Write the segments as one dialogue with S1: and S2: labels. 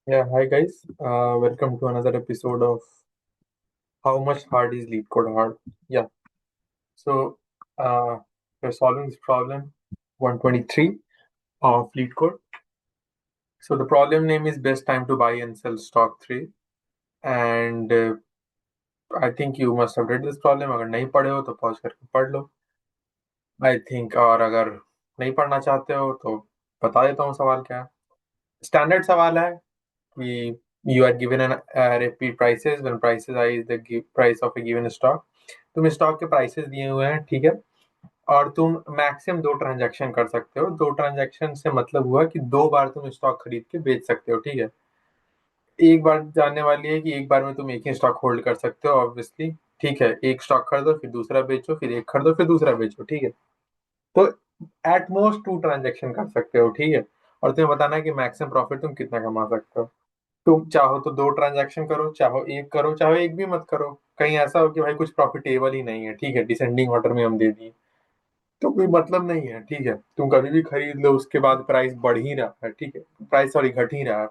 S1: Yeah, hi guys. Welcome to another episode of How Much Hard is Lead Code Hard? Yeah, so we're solving this problem 123 of Lead Code. So the problem name is Best Time to Buy and Sell Stock 3. And I think you must have read this problem. अगर नहीं पढ़े हो तो pause करके पढ़ लो I think. और अगर नहीं पढ़ना चाहते हो तो बता देता हूँ सवाल क्या है। स्टैंडर्ड सवाल है कि you are given an repeat prices when prices I is the price of a given stock। तुम स्टॉक के प्राइसेस दिए हुए हैं, ठीक है। और तुम मैक्सिमम दो ट्रांजैक्शन कर सकते हो। दो ट्रांजैक्शन से मतलब हुआ कि दो बार तुम स्टॉक खरीद के बेच सकते हो, ठीक है। एक बार जानने वाली है कि एक बार में तुम एक ही स्टॉक होल्ड कर सकते हो, ऑब्वियसली। ठीक है, एक स्टॉक खरीदो फिर दूसरा बेचो, फिर एक खरीदो फिर दूसरा बेचो, ठीक है। तो एट मोस्ट टू ट्रांजैक्शन कर सकते हो, ठीक है। और तुम्हें बताना है कि मैक्सिमम प्रॉफिट तुम कितना कमा सकते हो। तुम चाहो तो दो ट्रांजैक्शन करो, चाहो एक भी मत करो। कहीं ऐसा हो कि भाई कुछ प्रॉफिटेबल ही नहीं है, ठीक है, डिसेंडिंग ऑर्डर में हम दे दिए, तो कोई मतलब नहीं है, ठीक है। तुम कभी भी खरीद लो, उसके बाद प्राइस बढ़ ही रहा है, ठीक है, प्राइस सॉरी घट ही रहा है,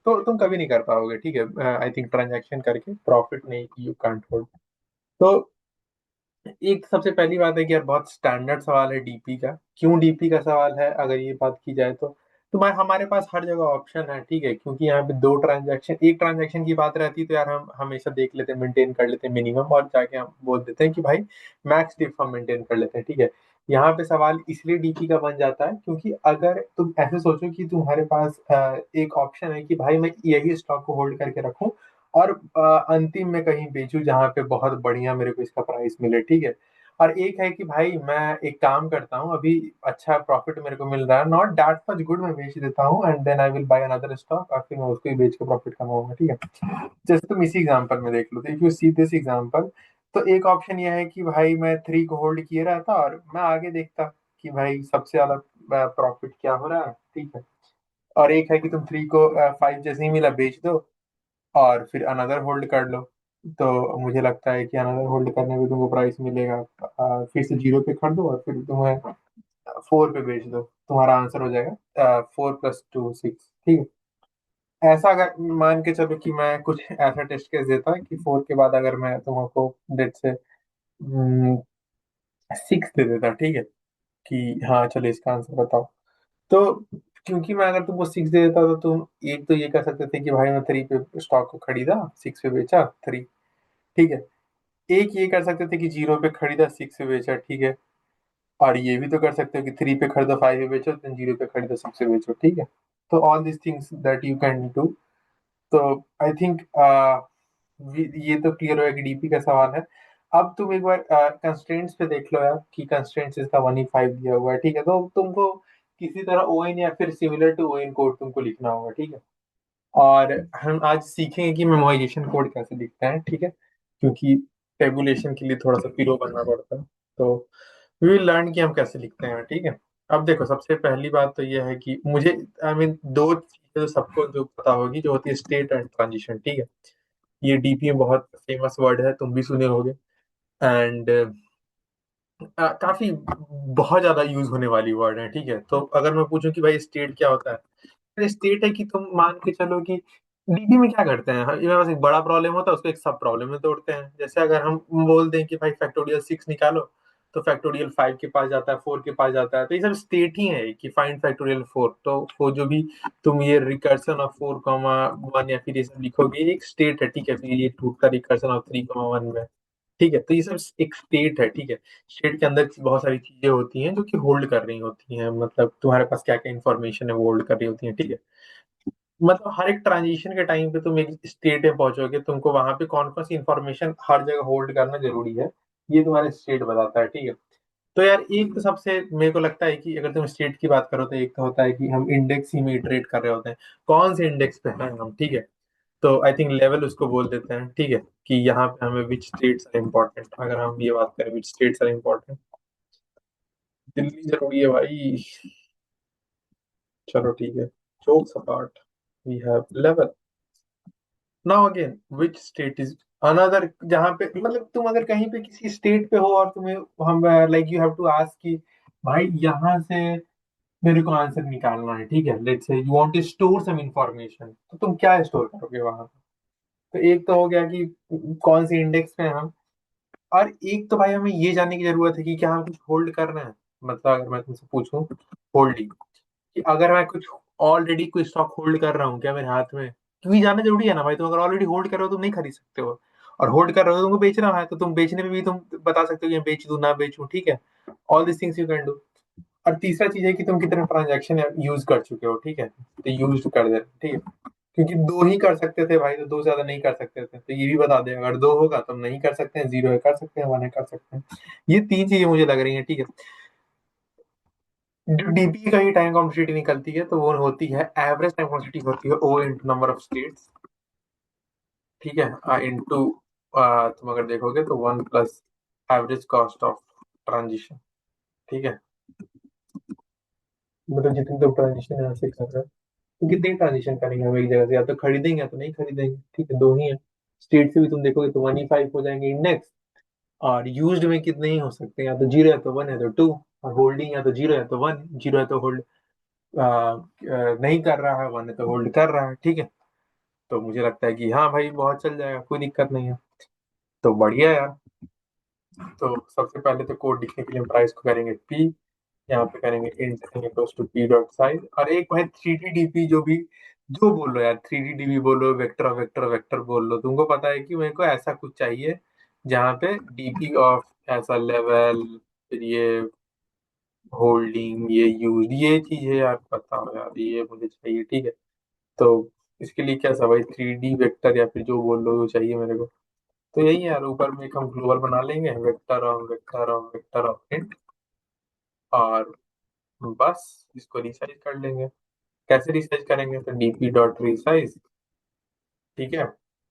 S1: तो तुम कभी नहीं कर पाओगे, ठीक है। आई थिंक ट्रांजैक्शन करके प्रॉफिट नहीं, यू कांट होल्ड। तो एक सबसे पहली बात है कि यार बहुत स्टैंडर्ड सवाल है डीपी का। क्यों डीपी का सवाल है अगर ये बात की जाए तो तुम्हारे हमारे पास हर जगह ऑप्शन है, ठीक है, क्योंकि यहाँ पे दो ट्रांजैक्शन एक ट्रांजैक्शन की बात रहती तो यार हम हमेशा देख लेते, मेंटेन कर लेते मिनिमम, और जाके हम बोल देते हैं कि भाई मैक्स डिफ हम मेंटेन कर लेते हैं, ठीक है। यहाँ पे सवाल इसलिए डीपी का बन जाता है क्योंकि अगर तुम ऐसे सोचो कि तुम्हारे पास एक ऑप्शन है कि भाई मैं यही स्टॉक को होल्ड करके रखूं और अंतिम में कहीं बेचूं जहां पे बहुत बढ़िया मेरे को इसका प्राइस मिले, ठीक है। और एक है कि भाई मैं एक काम करता हूँ, अभी अच्छा प्रॉफिट मेरे को मिल रहा है, नॉट दैट मच गुड, मैं बेच देता हूँ and then I will buy another stock और फिर मैं उसको ही बेच के प्रॉफिट कमाऊंगा, ठीक है। जैसे तुम इसी एग्जांपल में देख लो, तो if you see this example, तो एक ऑप्शन यह है कि भाई मैं थ्री को होल्ड किए रहता और मैं आगे देखता कि भाई सबसे ज्यादा प्रॉफिट क्या हो रहा है, ठीक है। और एक है कि तुम थ्री को फाइव जैसे ही मिला बेच दो और फिर अनदर होल्ड कर लो। तो मुझे लगता है कि अनदर होल्ड करने पे तुमको प्राइस मिलेगा, फिर से जीरो पे कर दो और फिर तुम्हें फोर पे बेच दो, तुम्हारा आंसर हो जाएगा फोर प्लस टू सिक्स, ठीक है। ऐसा अगर मान के चलो कि मैं कुछ ऐसा टेस्ट केस देता कि फोर के बाद अगर मैं तुमको डेट से सिक्स दे देता, ठीक है, कि हाँ चलो इसका आंसर बताओ। तो क्योंकि मैं अगर तुमको सिक्स दे देता तो तुम एक तो ये कर सकते थे कि भाई मैं थ्री पे स्टॉक को खरीदा, सिक्स पे बेचा थ्री, ठीक है। एक ये कर सकते थे कि जीरो पे खरीदा सिक्स पे बेचा, ठीक है। और ये भी तो कर सकते हो कि थ्री पे खरीदो फाइव पे बेचो, देन जीरो पे खरीदो सिक्स पे बेचो, ठीक है। तो all this things that you can do. तो आई थिंक ये तो क्लियर होगा कि डीपी का सवाल है। अब तुम एक बार कंस्ट्रेंट्स पे देख लो यार कि कंस्ट्रेंट्स इसका 1E5 दिया हुआ है, ठीक है। तो तुमको किसी तरह ओएन या फिर सिमिलर टू ओएन कोड तुमको लिखना होगा, ठीक है। और हम आज सीखेंगे कि मेमोराइजेशन कोड कैसे लिखते हैं, ठीक है, क्योंकि टेबुलेशन के लिए थोड़ा सा पिरो बनना पड़ता है। तो वी विल लर्न कि हम कैसे लिखते हैं, ठीक है। अब देखो सबसे पहली बात तो यह है कि मुझे आई मीन दो चीजें तो सबको जो पता होगी, जो होती है स्टेट एंड ट्रांजिशन, ठीक है। ये डीपी में बहुत फेमस वर्ड है, तुम भी सुने होगे। एंड काफी बहुत ज्यादा यूज होने वाली वर्ड है, ठीक है। तो अगर मैं पूछूं कि भाई स्टेट क्या होता है, स्टेट है कि तुम मान के चलो कि डीबी में क्या करते हैं, ये मेरे पास एक बड़ा प्रॉब्लम होता है उसको एक सब प्रॉब्लम में तोड़ते हैं। जैसे अगर हम बोल दें कि भाई फैक्टोरियल सिक्स निकालो, तो फैक्टोरियल फाइव के पास जाता है, फोर के पास जाता है, तो ये सब स्टेट ही है कि फाइंड फैक्टोरियल फोर। तो वो जो भी तुम ये recursion of four comma one या फिर ये सब लिखोगे, ये एक स्टेट है, ठीक है। फिर ये टूटता recursion of three comma one में, ठीक है। तो ये सब एक स्टेट है, ठीक है। स्टेट के अंदर बहुत सारी चीजें होती हैं जो कि होल्ड कर रही होती हैं, मतलब तुम्हारे पास क्या क्या इन्फॉर्मेशन है वो होल्ड कर रही होती है, ठीक है। मतलब हर एक ट्रांजिशन के टाइम पे तुम एक स्टेट में पहुंचोगे, तुमको वहां पे कौन कौन सी इंफॉर्मेशन हर जगह होल्ड करना जरूरी है, ये तुम्हारे स्टेट बताता है, ठीक है। तो यार एक तो सबसे मेरे को लगता है कि अगर तुम स्टेट की बात करो तो एक तो होता है कि हम इंडेक्स ही में इटरेट कर रहे होते हैं, कौन से इंडेक्स पे हैं हम, ठीक है। तो आई थिंक लेवल उसको बोल देते हैं, ठीक है, कि यहाँ पे हमें विच स्टेट्स आर इम्पोर्टेंट। अगर हम ये बात करें which states are important, Delhi जरूरी है भाई। चलो ठीक है, jokes apart, we have level. Now again which state is another, जहाँ पे मतलब तुम अगर कहीं पे किसी स्टेट पे हो और तुम्हें हम like you have to ask कि भाई यहाँ से मेरे को आंसर निकालना है, ठीक है। Let's say you want to store some information, तो तुम क्या स्टोर करोगे वहां पे? तो एक तो हो गया कि कौन सी इंडेक्स में हम, और एक तो भाई हमें ये जानने की जरूरत है कि क्या हम कुछ होल्ड कर रहे हैं। मतलब अगर मैं तुमसे पूछूं होल्डिंग, कि अगर मैं कुछ ऑलरेडी कोई स्टॉक होल्ड कर रहा हूँ क्या मेरे हाथ में, क्योंकि जानना जरूरी है ना भाई। तुम अगर ऑलरेडी होल्ड कर रहे हो तुम नहीं खरीद सकते हो, और होल्ड कर रहे हो तो तुमको बेचना है, तो तुम बेचने में भी तुम बता सकते हो कि मैं बेच दूं ना बेचूं, ठीक है। All this things you can do. और तीसरा चीज है कि तुम कितने ट्रांजैक्शन यूज कर चुके हो, ठीक है, तो यूज कर दे, ठीक है। क्योंकि दो ही कर सकते थे भाई, तो दो से ज्यादा नहीं कर सकते थे, तो ये भी बता दे अगर दो होगा तो हम नहीं कर सकते हैं, जीरो है कर सकते हैं, वन है कर सकते हैं। ये तीन चीजें मुझे लग रही हैं, ठीक है। जो डीपी का ही टाइम कॉम्प्लेक्सिटी निकलती है, तो वो होती है एवरेज टाइम कॉम्प्लेक्सिटी होती है O into number of states, ठीक है, इंटू तुम अगर देखोगे तो one plus average cost of transition, ठीक है। मतलब जितनी तुम ट्रांजिशन यहाँ से कर रहे हो, तो कितनी ट्रांजिशन करेंगे हम एक जगह से, या तो खरीदेंगे या तो नहीं खरीदेंगे, ठीक है, दो ही है। स्टेट से भी तुम देखोगे तो 1 ही 5 हो जाएंगे इंडेक्स, और यूज्ड में कितने ही हो सकते हैं, या तो जीरो है तो वन है तो टू, और होल्डिंग या तो जीरो है तो वन, जीरो है तो होल्ड नहीं कर रहा है, वन है तो होल्ड कर रहा है, ठीक है। तो मुझे लगता है कि हाँ भाई बहुत चल जाएगा, कोई दिक्कत नहीं है। तो बढ़िया यार। तो सबसे पहले तो कोड लिखने के लिए हम प्राइस को करेंगे पी, यहाँ पे करेंगे int equals to P dot size, और एक भाई थ्री डी डीपी जो भी, जो बोल लो यार, थ्री डी डीपी बोलो, वेक्टर वेक्टर वेक्टर बोल लो, तुमको पता है कि मेरे को ऐसा कुछ चाहिए जहाँ पे डीपी ऑफ ऐसा लेवल, फिर ये होल्डिंग, ये यूज, ये चीजें यार बताओ यार, ये मुझे चाहिए, ठीक है। तो इसके लिए क्या सा भाई, थ्री डी वेक्टर या फिर जो बोल लो वो चाहिए मेरे को। तो यही यार, ऊपर में एक हम ग्लोबल बना लेंगे, vector of vector of vector of int, और बस इसको रिसाइज कर लेंगे। कैसे रिसाइज करेंगे, तो डीपी डॉट रिसाइज, ठीक है।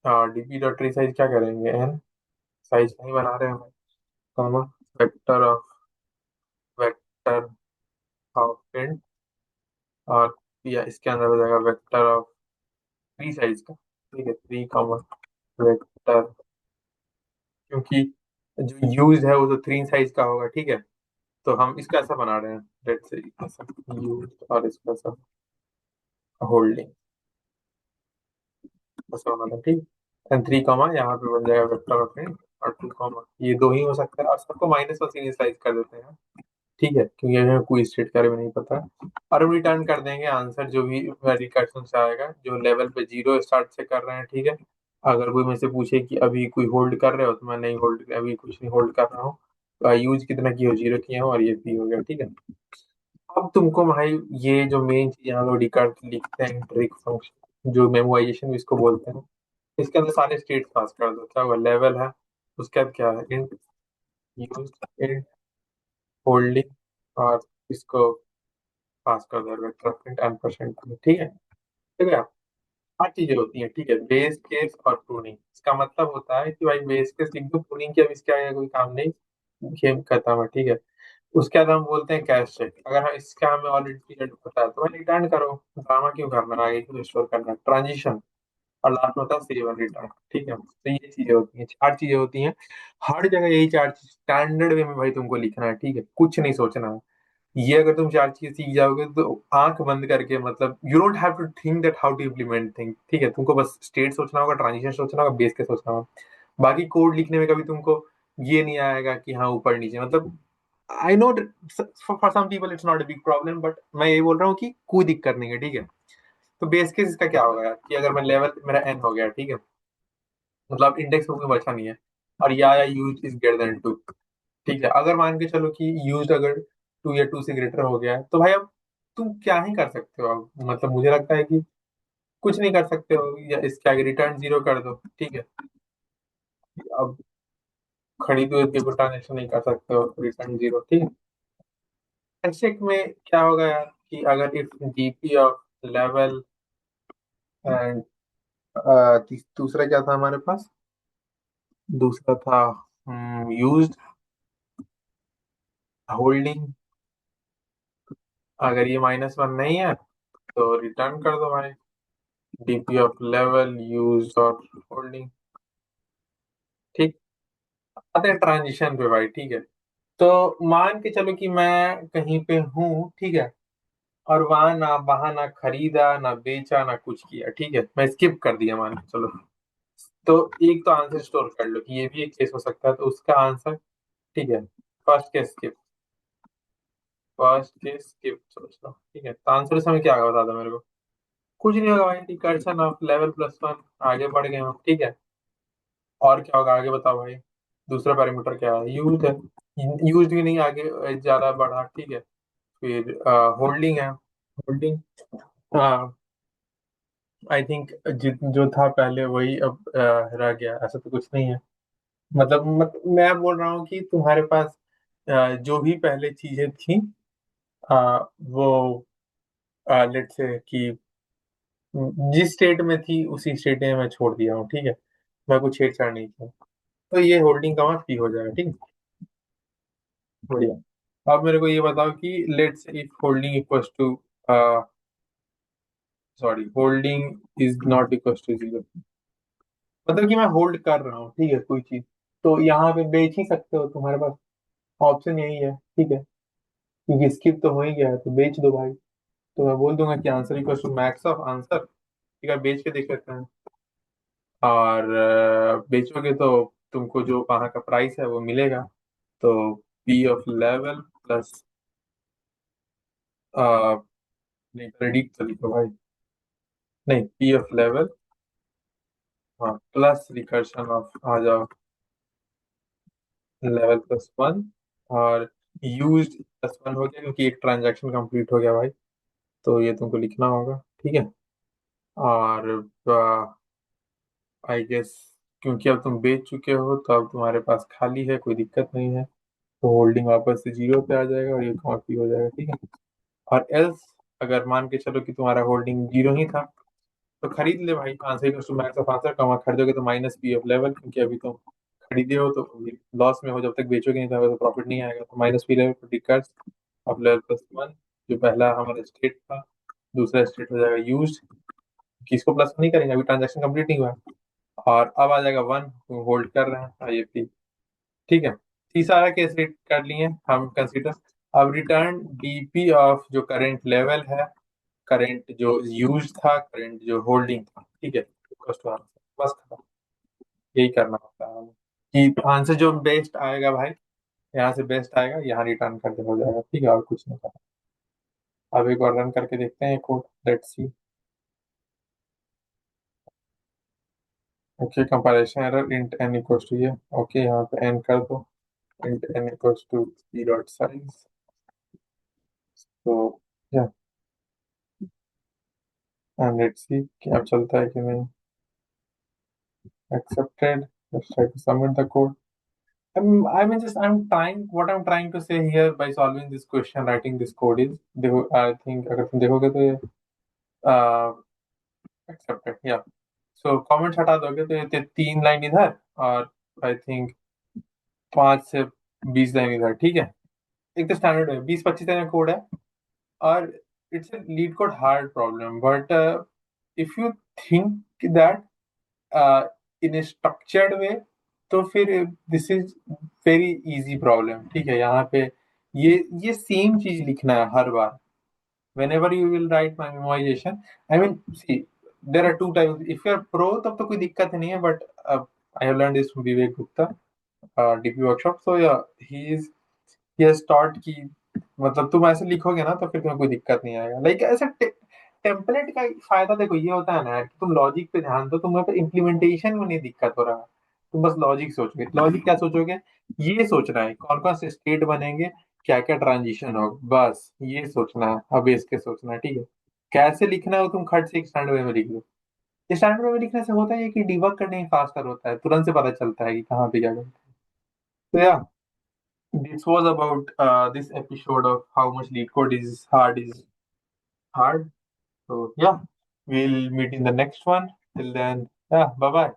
S1: और डीपी डॉट रिसाइज क्या करेंगे, एन साइज नहीं बना रहे हैं, comma vector of vector of int, और या इसके अंदर हो जाएगा वेक्टर ऑफ थ्री साइज का, ठीक है, थ्री कॉमा वेक्टर, क्योंकि जो यूज है वो तो थ्री साइज का होगा, ठीक है। तो हम इसका ऐसा बना रहे हैं, लेट्स से ऐसा यूज, और इसका ऐसा होल्डिंग, ऐसा बना रहे हैं, ठीक। एंड थ्री कॉमा यहाँ पे बन जाएगा वेक्टर ऑफ इंट, और टू कॉमा, ये दो ही हो सकता है, और सबको माइनस और इनिशियलाइज कर देते हैं, ठीक है, क्योंकि हमें कोई स्टेट के बारे में नहीं पता। और हम रिटर्न कर देंगे आंसर जो भी रिकर्शन से आएगा, जो लेवल पे जीरो स्टार्ट से कर रहे हैं, ठीक है। अगर कोई मुझसे पूछे कि अभी कोई होल्ड कर रहे हो, तो मैं नहीं होल्ड, अभी कुछ नहीं होल्ड कर रहा हूँ, यूज कितना की हो, जीरो किया हो, और ये पी हो गया, ठीक है। अब तुमको भाई ये जो मेन चीज यहाँ लोग रिकॉर्ड लिखते हैं, ट्रिक फंक्शन जो मेमोराइजेशन इसको बोलते हैं, इसके अंदर सारे स्टेट पास कर दो, क्या हुआ, लेवल है, उसके बाद क्या है, इंट यूज, इंट होल्डिंग, और इसको पास कर दो वेक्टर प्रिंट एन परसेंट, ठीक है। ठीक है, आठ चीजें होती हैं, ठीक है, बेस केस और प्रूनिंग। इसका मतलब होता है कि भाई बेस केस लिख दो, प्रूनिंग की अब इसके आगे कोई काम नहीं, गेम खत्म है, ठीक है। उसके बाद हम बोलते हैं कैश चेक, अगर हम इसका हमें ऑलरेडी पीरियड पता है तो भाई रिटर्न करो, ड्रामा क्यों करना है, आगे क्यों स्टोर करना है, ट्रांजिशन, और लास्ट में होता है सेव एंड रिटर्न, ठीक है। तो ये चीजें होती हैं, चार चीजें होती हैं, हर जगह यही चार चीज स्टैंडर्ड वे में भाई तुमको लिखना है, ठीक है, कुछ नहीं सोचना है। ये अगर तुम चार चीजें सीख जाओगे तो आंख बंद करके, मतलब you don't have to think that how to implement thing, ठीक है, तुमको बस स्टेट सोचना होगा, ट्रांजिशन सोचना होगा, बेस के सोचना होगा। बाकी कोड लिखने में कभी तुमको ये नहीं आएगा कि हाँ ऊपर नीचे, मतलब I know for some people it's not a big problem, but मैं ये बोल रहा हूँ कि कोई दिक्कत नहीं है, ठीक है। तो बेस केस इसका क्या होगा यार, कि अगर मैं लेवल मेरा एन हो गया, ठीक है, मतलब इंडेक्स में कोई बचा नहीं है, और या use is greater than two, ठीक है। अगर मान के चलो कि यूज अगर टू या टू से ग्रेटर हो गया है, तो भाई अब तुम क्या ही कर सकते हो, अब मतलब मुझे लगता है कि कुछ नहीं कर सकते हो, या इसके आगे रिटर्न जीरो कर दो, ठीक है। अब खरीदो के को ट्रांजेक्शन नहीं कर सकते हो, रिटर्न जीरो, ठीक है। हैंडशेक में क्या होगा यार, कि अगर if DP of level and दूसरा क्या था हमारे पास, दूसरा था यूज्ड होल्डिंग, अगर ये -1 नहीं है तो रिटर्न कर दो भाई, डीपी ऑफ लेवल यूज और होल्डिंग, ठीक। आते हैं ट्रांजिशन पे भाई, ठीक है। तो मान के चलो कि मैं कहीं पे हूँ, ठीक है, और वहां ना खरीदा ना बेचा ना कुछ किया, ठीक है, मैं स्किप कर दिया मान के चलो। तो एक तो आंसर स्टोर कर लो कि ये भी एक केस हो सकता है, तो उसका आंसर, ठीक है, first case skip. First case skip सोच लो, ठीक है, तो आंसर समय क्या होगा, बता दो मेरे को। कुछ नहीं होगा भाई, recursion of level plus one. आगे बढ़ गए हम, ठीक है। और क्या होगा आगे बताओ भाई। दूसरा पैरामीटर क्या है, यूज है। यूज भी नहीं आगे ज्यादा बढ़ा, ठीक है। फिर होल्डिंग है। होल्डिंग, हाँ, आई थिंक जो था पहले वही अब रह गया, ऐसा तो कुछ नहीं है। मैं बोल रहा हूँ कि तुम्हारे पास जो भी पहले चीजें थी, वो लेट से कि जिस स्टेट में थी उसी स्टेट में मैं छोड़ दिया हूँ, ठीक है। मैं कुछ छेड़छाड़ नहीं किया, तो ये होल्डिंग का फ्री हो जाएगा, ठीक है। बढ़िया। अब मेरे को ये बताओ कि let's if holding equals to, sorry, holding is not equals to zero. मतलब कि मैं होल्ड कर रहा हूँ, ठीक है, कोई चीज, तो यहाँ पे बेच ही सकते हो, तुम्हारे पास ऑप्शन यही है, ठीक है। क्योंकि स्किप तो हो ही गया है, तो बेच दो भाई। तो मैं बोल दूंगा कि answer equals to max of answer, ठीक है, बेच के देख लेते हैं। और बेचोगे तो तुमको जो वहाँ का प्राइस है वो मिलेगा। तो पी ऑफ लेवल प्लस, नहीं प्रेडिक्ट तो लिखो भाई, नहीं, पी ऑफ लेवल, हाँ, प्लस रिकर्शन ऑफ, आ जाओ, लेवल प्लस वन, और यूज प्लस वन हो गया क्योंकि एक ट्रांजैक्शन कंप्लीट हो गया भाई। तो ये तुमको लिखना होगा, ठीक है। और आई गेस क्योंकि अब तुम बेच चुके हो तो अब तुम्हारे पास खाली है, कोई दिक्कत नहीं है। तो होल्डिंग वापस से जीरो पे आ जाएगा और ये कॉपी हो जाएगा, ठीक है। और एल्स, अगर मान के चलो कि तुम्हारा होल्डिंग जीरो ही था, तो खरीद ले भाई। Answer equals to max of answer, comma खरीदोगे तो माइनस पी ऑफ लेवल, क्योंकि अभी तुम खरीदे हो तो लॉस में हो, जब तक बेचोगे नहीं तो प्रॉफिट नहीं आएगा। तो minus P level decrease of level plus one, जो पहला हमारा स्टेट था, दूसरा स्टेट हो जाएगा यूज, किसको प्लस नहीं करेंगे, अभी ट्रांजेक्शन कंप्लीट नहीं हुआ। और अब आ जाएगा वन, होल्ड कर रहे हैं आईएफटी, ठीक है। तीसरा केस कर लिए हम कंसीडर। अब रिटर्न डीपी ऑफ जो करेंट लेवल है, करंट जो यूज था, करंट जो होल्डिंग था, ठीक है, इक्वल्स टू आंसर, बस खत्म। यही करना होता है कि आंसर जो बेस्ट आएगा भाई, यहाँ से बेस्ट आएगा, यहाँ रिटर्न करके हो जाएगा, ठीक है, और कुछ नहीं करना। अब एक बार रन करके देखते हैं code, let's see. Okay, compilation error, int N equals to ये, ओके, यहाँ पे एन कर दो, int N equals to P dot size. तो या, लेट्स सी कि अब चलता है कि नहीं। Accepted, let's try to submit the code. I'm trying, what I'm trying to say here by solving this question, writing this code is, देखो, I think अगर तुम देखोगे तो ये accepted, yeah. So comments हटा दोगे तो ये तीन लाइन इधर, और आई थिंक 5 से 20 लाइन इधर, ठीक है। एक तो स्टैंडर्ड है, 20-25 लाइन कोड है। और it's a leet code hard problem, but if you think that in A structured way, तो फिर this is very easy problem, ठीक है। यहाँ पे ये सेम चीज लिखना है हर बार, whenever you will write my memorization। I mean, see, there are two types, if you are pro तब तो कोई दिक्कत नहीं है, but I have learned this from Vivek Gupta, DP workshop, so yeah, he has taught कि मतलब तुम ऐसे लिखोगे ना तो फिर तुम्हें कोई दिक्कत नहीं आएगा, लाइक ऐसा टेम्पलेट का फायदा देखो ये होता है ना यार, कि तुम लॉजिक पे ध्यान दो, तुम्हें पर इम्प्लीमेंटेशन में नहीं दिक्कत हो रहा। तुम बस लॉजिक सोचोगे, लॉजिक क्या सोचोगे, ये सोचना है कौन कौन से स्टेट बनेंगे, क्या क्या ट्रांजिशन होगा, बस ये सोचना है, अब इसके सोचना है, ठीक है। कैसे लिखना है वो तुम खट से एक स्टैंडर्ड वे में लिख लो। स्टैंडर्ड वे में लिखने से होता है कि डिबग करने में फास्टर होता है, तुरंत से पता चलता है कि कहाँ पे क्या करना है। तो या, this was about this episode of how much lead code is hard. So yeah, we'll meet in the next one. Till then, yeah, bye bye.